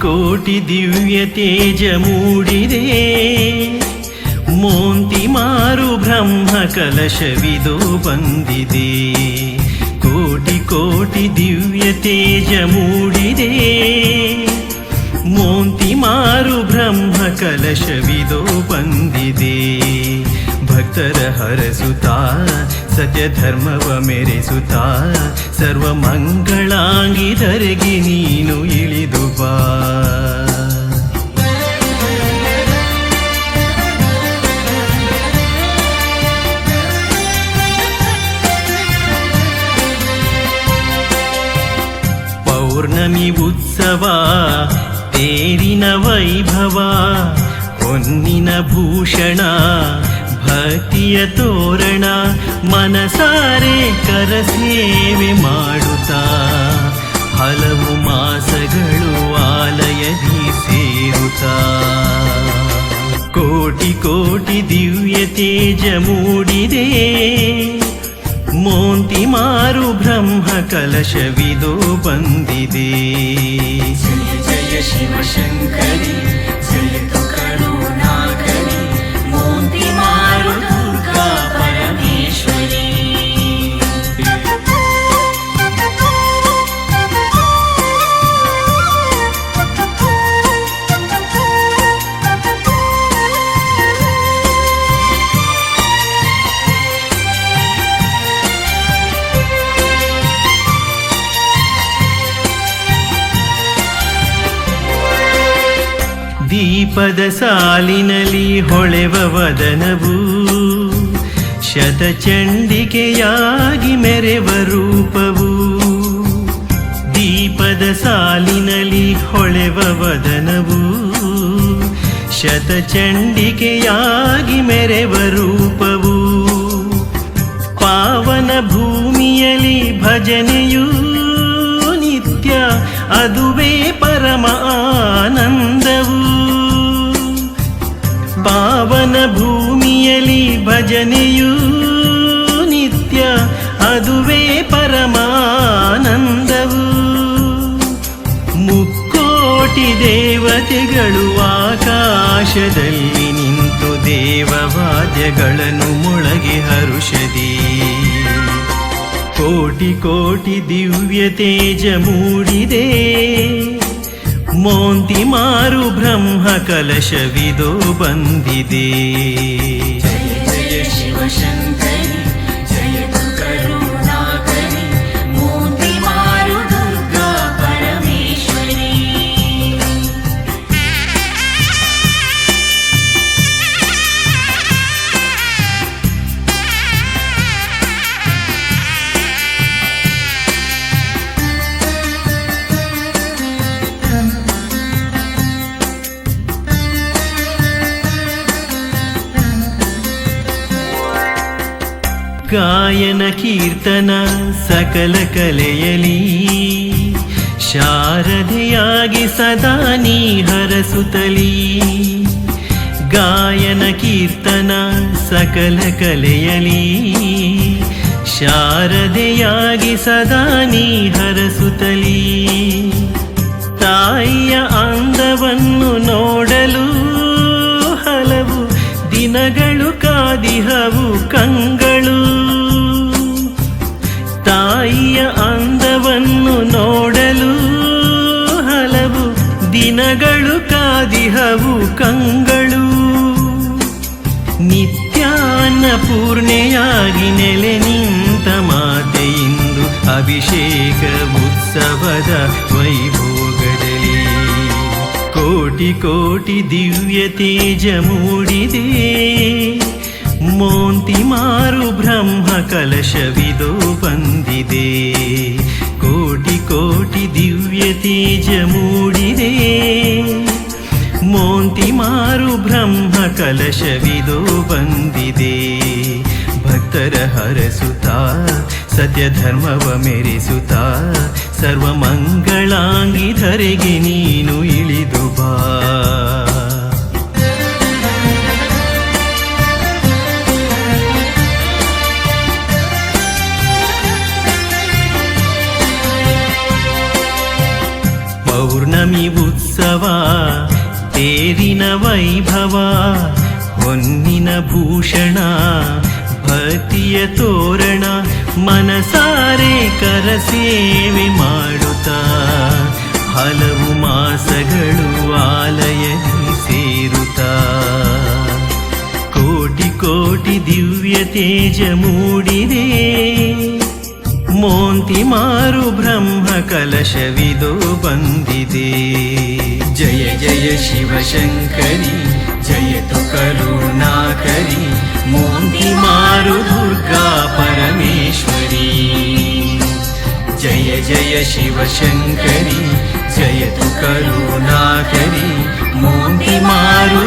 ಕೋಟಿ ದಿವ್ಯ ತೇಜ ಮೂಡಿದೆ, ಮೋಂತಿ ಮಾರು ಬ್ರಹ್ಮ ಕಲಶವಿದು ಬಂದಿದೆ. ಕೋಟಿ ಕೋಟಿ ದಿವ್ಯ ತೇಜ ಮೂಡಿದೆ, ಮೋಂತಿ ಮಾರು ಬ್ರಹ್ಮ ಕಲಶವಿದು ಬಂದಿದೆ. ಭಕ್ತರ ಹರಸುತ್ತಾ ಸತ್ಯ ಧರ್ಮವ ಮೆರೆಸುತ್ತಾ ಸರ್ವ ಮಂಗಳಾಂಗಿ ಧರೆಗೆ ನೀನು ಇಳಿದು ಬಾ. ಪೌರ್ಣಮಿ ಉತ್ಸವ ತೇರಿನ ವೈಭವ, ಹೊನ್ನಿನ ಭೂಷಣ ಭಕ್ತಿಯ ತೋರಣ, ಮನಸಾರೆ ಕರಸೇವೆ ಮಾಡುತ್ತಾ ಹಲವು ಮಾಸಗಳು ಆಲಯದಿ ಸೇರುತ್ತಾ. ಕೋಟಿ ಕೋಟಿ ದಿವ್ಯ ತೇಜ ಮೂಡಿದೆ, ಮೋಂತಿ ಮಾರು ಬ್ರಹ್ಮ ಕಲಶವಿದು ಬಂದಿದೆ. ಜಯ ಜಯ ಶಿವಶಂಕರಿ ಜಯ ಕರುಣಾಕರಿ, ಮೋಂತಿ ಮಾರು ದುರ್ಗಾ ಪರಮೇಶ್ವರಿ. ದೀಪದ ಸಾಲಿನಲ್ಲಿ ಹೊಳೆವ ವದನವು, ಶತಚಂಡಿಕೆಯಾಗಿ ಮೆರೆವ ರೂಪವು. ದೀಪದ ಸಾಲಿನಲ್ಲಿ ಹೊಳೆವ ವದನವು, ಶತಚಂಡಿಕೆಯಾಗಿ ಮೆರೆವ ರೂಪವು. ಪಾವನ ಭೂಮಿಯಲ್ಲಿ ಭಜನೆಯು ನಿತ್ಯ, ಅದುವೇ ಪರಮ ಆನಂದವು. ಪಾವನ ಭೂಮಿಯಲ್ಲಿ ಭಜನೆಯು ನಿತ್ಯ, ಅದುವೇ ಪರಮಾನಂದವು. ಮುಕ್ಕೋಟಿ ದೇವತೆಗಳು ಆಕಾಶದಲ್ಲಿ ನಿಂತು ದೇವವಾದ್ಯಗಳನ್ನು ಮೊಳಗೆ ಹರುಷದಿ. ಕೋಟಿ ಕೋಟಿ ದಿವ್ಯ ತೇಜ ಮೂಡಿದೆ, ಮೋಂತಿ ಮಾರು ಬ್ರಹ್ಮ ಕಲಶವಿದು ಬಂದಿದೆ. ಜಯ ಜಯ ಶಿವಶಂಕರಿ ಜಯ ಕರುಣಾಕರಿ, ಮೋಂತಿ ಮಾರು ದುರ್ಗಾ ಪರಮೇಶ್ವರಿ. ಗಾಯನ ಕೀರ್ತನ ಸಕಲ ಕಲೆಯಲಿ, ಶಾರದೆಯಾಗಿ ಸದಾ ನೀ ಹರಸುತ್ತಲಿ. ಗಾಯನ ಕೀರ್ತನ ಸಕಲ ಕಲೆಯಲಿ, ಶಾರದೆಯಾಗಿ ಸದಾ ನೀ ಹರಸುತ್ತಲಿ. ತಾಯಿಯ ಅಂದವನ್ನು ನೋಡಲು ಹಲವು ದಿನಗಳು ಕಾದಿಹವು ಕಂಗಳು. ತಾಯಿಯ ಅಂದವನ್ನು ನೋಡಲು ಹಲವು ದಿನಗಳು ಕಾದಿಹವು ಕಂಗಳು. ನಿತ್ಯಾನ್ನ ಪೂರ್ಣೆಯಾಗಿ ನೆಲೆ ನಿಂತ ಮಾತೆಯಿಂದು ಅಭಿಷೇಕ ಉತ್ಸವದ ವೈಭೋಗದಲ್ಲಿ. ಕೋಟಿ ಕೋಟಿ ದಿವ್ಯ ತೇಜ ಮೂಡಿದೆ, ಮೋಂತಿ ಮಾರು ಬ್ರಹ್ಮ ಕಲಶವಿದು ಬಂದಿದೆ. ಕೋಟಿ ಕೋಟಿ ದಿವ್ಯ ತೇಜ ಮೂಡಿದೆ, ಮೋಂತಿ ಮಾರು ಬ್ರಹ್ಮ ಕಲಶವಿದು ಬಂದಿದೆ. ಭಕ್ತರ ಹರಸುತ್ತಾ ಸತ್ಯ ಧರ್ಮವ ಮೆರೆಸುತ್ತಾ ಸರ್ವ ಮಂಗಳಾಂಗಿ ಧರೆಗೆ ನೀನು ಇಳಿದು ಬಾ. ಪೌರ್ಣಮಿ ಉತ್ಸವ ತೇರಿನ ವೈಭವ ಹೊನ್ನಿನ ಭೂಷಣ ಭಕ್ತಿಯ ತೋರಣ ಮನಸಾರೆ ಕರಸೇವೆ ಮಾಡುತ್ತಾ ಹಲವು ಮಾಸಗಳು ಆಲಯದಿ ಸೇರುತ್ತಾ ಕೋಟಿ ಕೋಟಿ ದಿವ್ಯ ತೇಜ ಮೂಡಿದೆ ಮೋಂತಿ ಮಾರು ಬ್ರಹ್ಮ ಕಲಶವಿದೋ ಬಂದಿದೆ ಜಯ ಜಯ ಶಿವಶಂಕರಿ ಜಯತು ಕರುಣಾಕರಿ ಮೋಂತಿ ಮಾರು ದುರ್ಗಾ ಪರಮೇಶ್ವರಿ ಜಯ ಜಯ ಶಿವಶಂಕರಿ ಜಯತು ಕರುಣಾಕರಿ ಮೋಂತಿ ಮಾರು